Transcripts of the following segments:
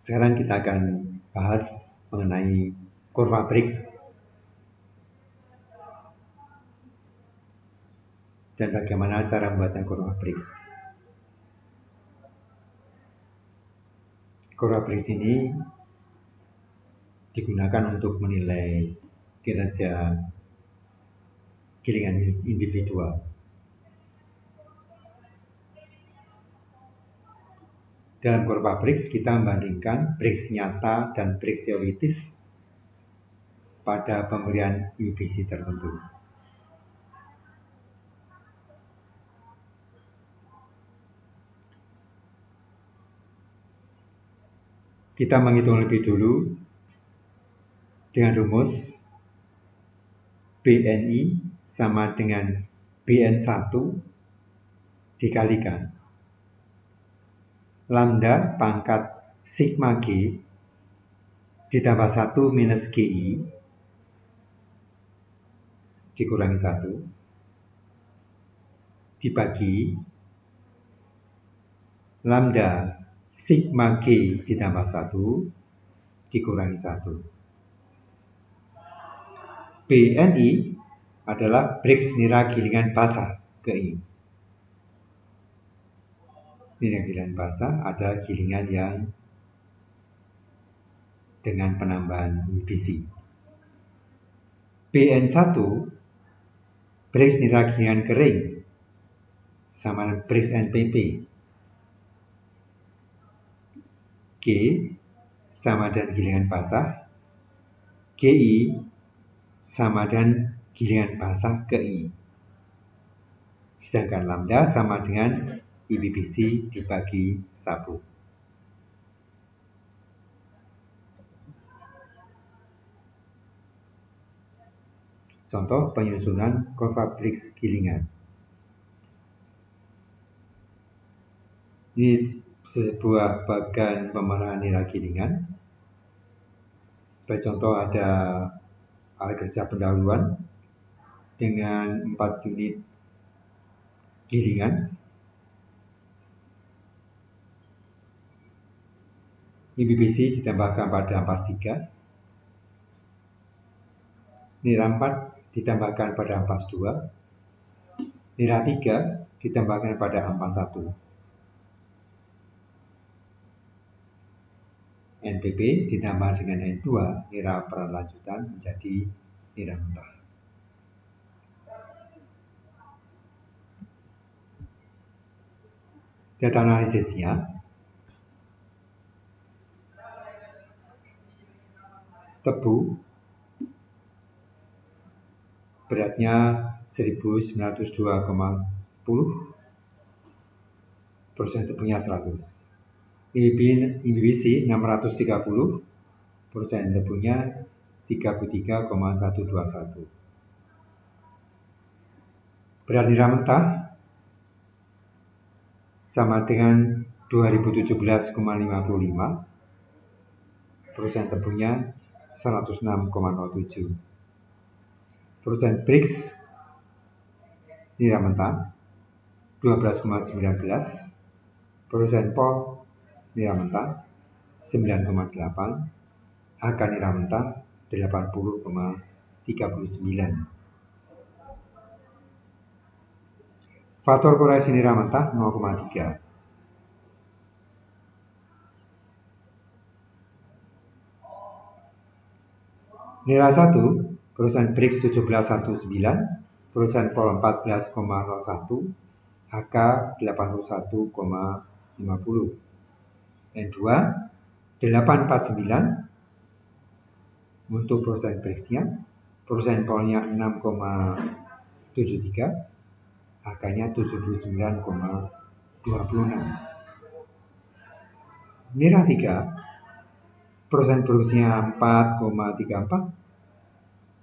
Sekarang kita akan bahas mengenai kurva Briggs dan bagaimana cara membuatnya kurva Briggs. Kurva Briggs ini digunakan untuk menilai kinerja gilingan individual. Dalam kurva Briggs kita membandingkan Briggs nyata dan Briggs teoritis pada pemberian UBC tertentu. Kita menghitung lebih dulu dengan rumus BNI sama dengan BN1 dikalikan lambda pangkat sigma G ditambah 1 minus GI dikurangi 1 dibagi lambda sigma G ditambah 1 dikurangi 1. BNI adalah Briggs nira gilingan basah GI. Nira gilingan basah adalah gilingan yang dengan penambahan UBC. BN1 Briggs nira gilingan kering sama dengan Briggs NPP. G sama dengan gilingan basah, GI sama dengan gilingan basah GI. Sedangkan lambda sama dengan IBBC dibagi 1. Contoh penyusunan kurva Briggs gilingan. Ini sebuah bagan pemerahan nilai gilingan. Sebagai contoh ada alat kerja pendahuluan dengan 4 unit gilingan. IBBC ditambahkan pada ampas 3. Nira 4 ditambahkan pada ampas 2. Nira 3 ditambahkan pada ampas 1. NPP ditambah dengan N2 nira perlanjutan menjadi nira mentah. Data analisisnya tebu beratnya 1902,10, persen tebunya 100. IBBC 630, persen tebunya 33,121. Berat nira mentah sama dengan 2017,55, persen tebunya 106,07. Persen Briggs nira mentah 12,19, persen Pol nira mentah 9,8, HK nira mentah 80,39. Faktor koreksi nira mentah 0,3. Nira 1, persen Briggs 1719, persen Pol 14,01, HK 81,50. N2 849 untuk persen Briggsnya, persen Polnya 6,73, HK-nya 79,26. Nira 3, persen Briggsnya 4,34,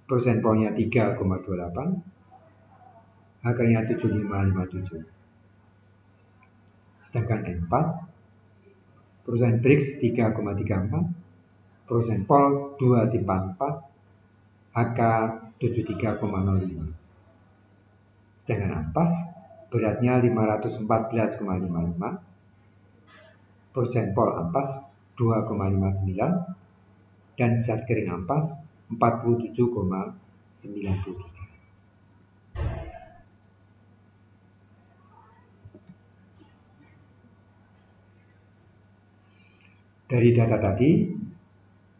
persen Polnya 3,28, HK-nya 7557. Sedangkan N4, persen Briggs 3,34, persen Pol 2,44, HK 73,05. Sedangkan ampas beratnya 514,55, persen Pol ampas 2,59 dan zat kering ampas 47,93. Dari data tadi,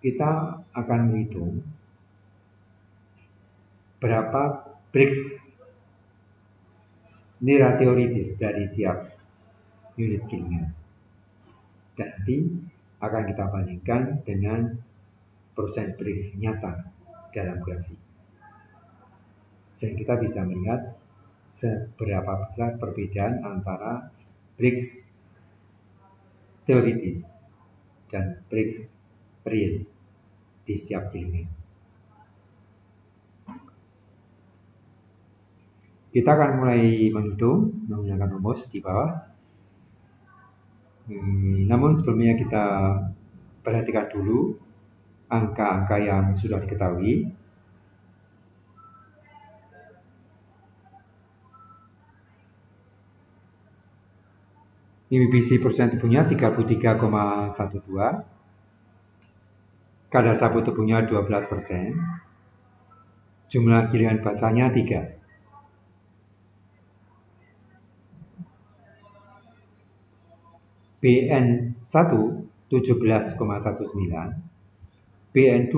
kita akan menghitung berapa Brix nirateoritis dari tiap unit gilingan. Dan nanti akan kita bandingkan dengan persen Brix nyata dalam grafik. Sehingga kita bisa melihat seberapa besar perbedaan antara Brix teoritis dan Brix real di setiap gilingan. Kita akan mulai menghitung menggunakan rumus di bawah. Namun sebelumnya kita perhatikan dulu angka-angka yang sudah diketahui. IBC persen tubuhnya 33,12, kadar sabu tubuhnya 12%, jumlah gilingan basahnya 3. BN1 17,19, BN2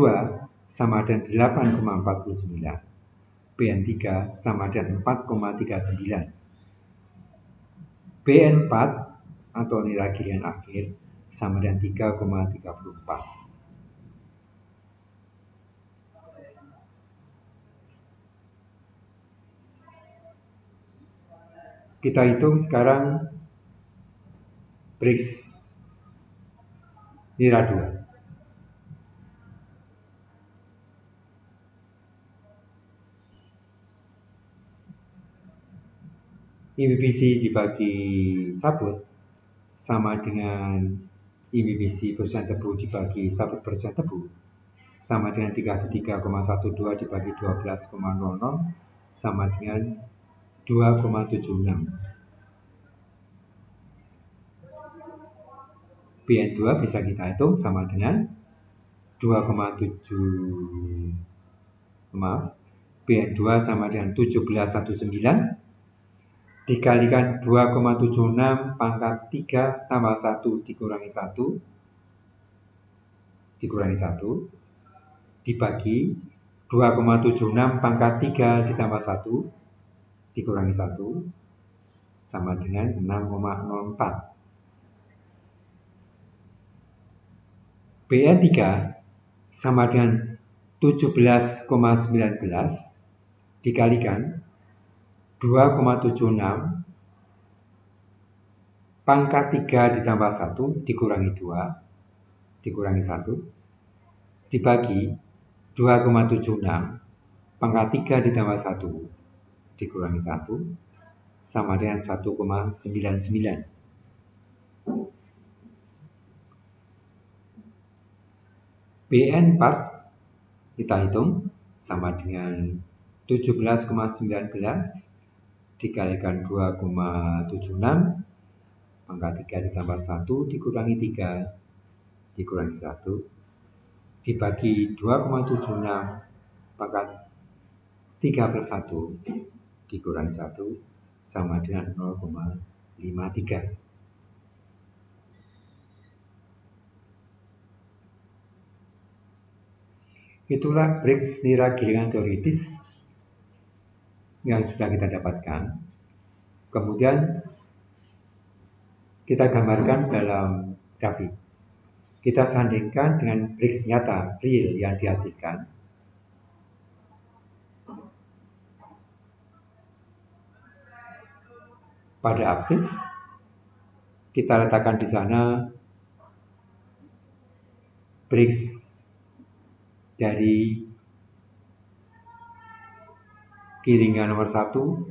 sama dengan 8,49, BN3 sama dengan 4,39, BN4 atau nilai gilingan akhir sama dengan 3,34. Kita hitung sekarang Brix nira 2. IBBC dibagi sabut sama dengan IBBC persen tebu dibagi sabut persen tebu sama dengan 33,12 dibagi 12,00 sama dengan 2,76. BN2 bisa kita hitung sama dengan 2,7, BN2 sama dengan 17,19 dikalikan 2,76 pangkat 3 tambah 1 dikurangi 1 dibagi 2,76 pangkat 3 ditambah 1 dikurangi 1 sama dengan 6,04. BN3 sama dengan 17,19 dikalikan 2,76 pangkat 3 ditambah 1 dikurangi 2 dikurangi 1 dibagi 2,76 pangkat 3 ditambah 1 dikurangi 1 sama dengan 1,99. BN4 kita hitung sama dengan 17,19 dikalikan 2,76 pangkat 3 ditambah 1 dikurangi 3 dikurangi 1 dibagi 2,76 pangkat 3 plus 1 dikurangi 1 sama dengan 0,53. Itulah Brix nira gilingan teoritis yang sudah kita dapatkan. Kemudian kita gambarkan dalam grafik. Kita sandingkan dengan Brix nyata real yang dihasilkan. Pada absis kita letakkan di sana Brix dari gilingan nomor 1, 2,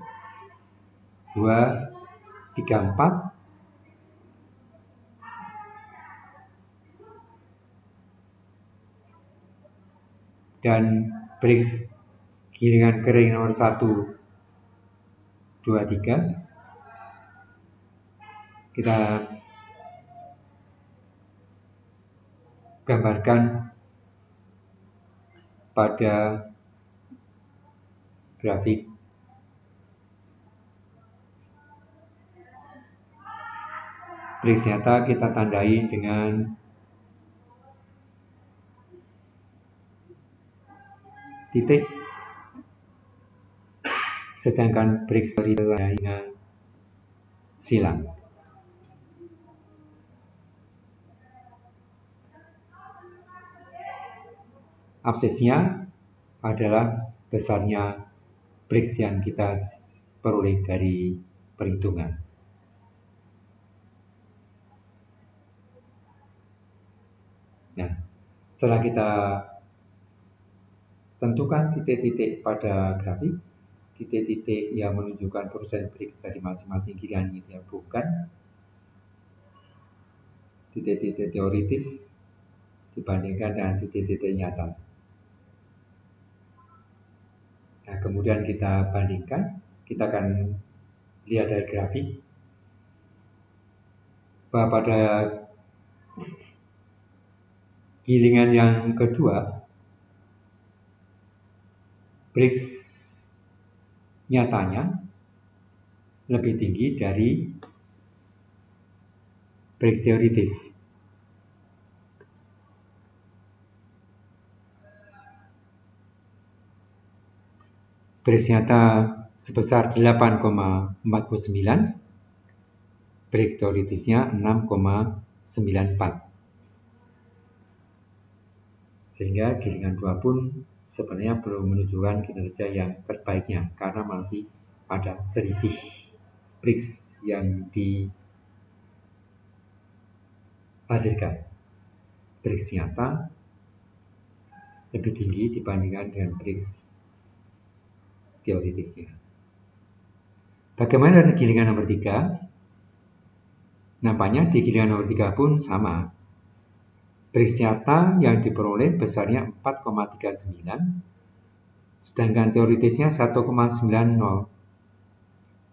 3, 4 dan Brix gilingan kering nomor 1, 2, 3 kita gambarkan pada grafik. BRICS nyata kita tandai dengan titik, sedangkan BRICS ditandai dengan silang. Absisnya adalah besarnya BRICS yang kita peroleh dari perhitungan. Nah, setelah kita tentukan titik-titik pada grafik, titik-titik yang menunjukkan persen BRICS dari masing-masing gilingan yang kita bukan, titik-titik teoritis dibandingkan dengan titik-titik nyata. Nah, kemudian kita bandingkan, kita akan lihat dari grafik bahwa pada gilingan yang kedua, BRICS nyatanya lebih tinggi dari BRICS teoritis. BRICS nyata sebesar 8,49, BRICS teoritisnya 6,94. Sehingga gilingan 2 pun sebenarnya belum menunjukkan kinerja yang terbaiknya karena masih ada selisih BRICS yang dihasilkan. BRICS nyata lebih tinggi dibandingkan dengan BRICS teoritisnya. Bagaimana dengan gilingan nomor 3? Nampaknya di gilingan nomor 3 pun sama. BRICS nyata yang diperoleh besarnya 4,39, sedangkan teoritisnya 1,90.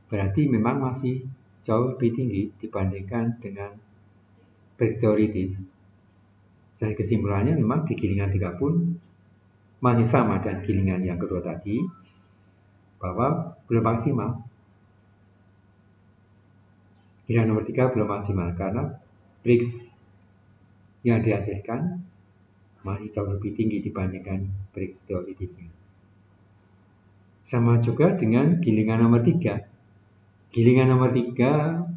Berarti memang masih jauh lebih tinggi dibandingkan dengan BRICS teoritis. Saya kesimpulannya memang di gilingan 3 pun masih sama dengan gilingan yang kedua tadi, bahwa belum maksimal. Gilingan nomor 3 belum maksimal karena BRICS yang dihasilkan masih jauh lebih tinggi dibandingkan BRICS teoritisnya. Sama juga dengan gilingan nomor 3. Gilingan nomor 3,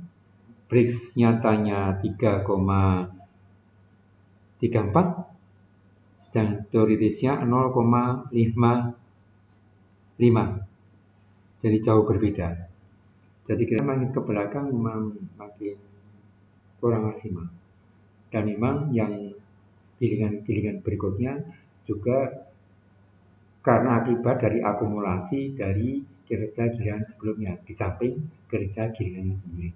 BRICS nyatanya 3,34, sedang teoritisnya 0,55. Jadi jauh berbeda. Jadi kita makin ke belakang memang makin kurang maksimal. Dan memang yang gilingan-gilingan berikutnya juga karena akibat dari akumulasi dari kinerja gilingan sebelumnya di samping kinerja gilingannya sendiri.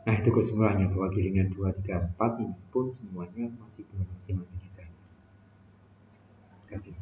Nah, itu kesimpulannya bahwa gilingan 2, 3, 4 ini pun semuanya masih belum maksimal kinerjanya. Terima kasih.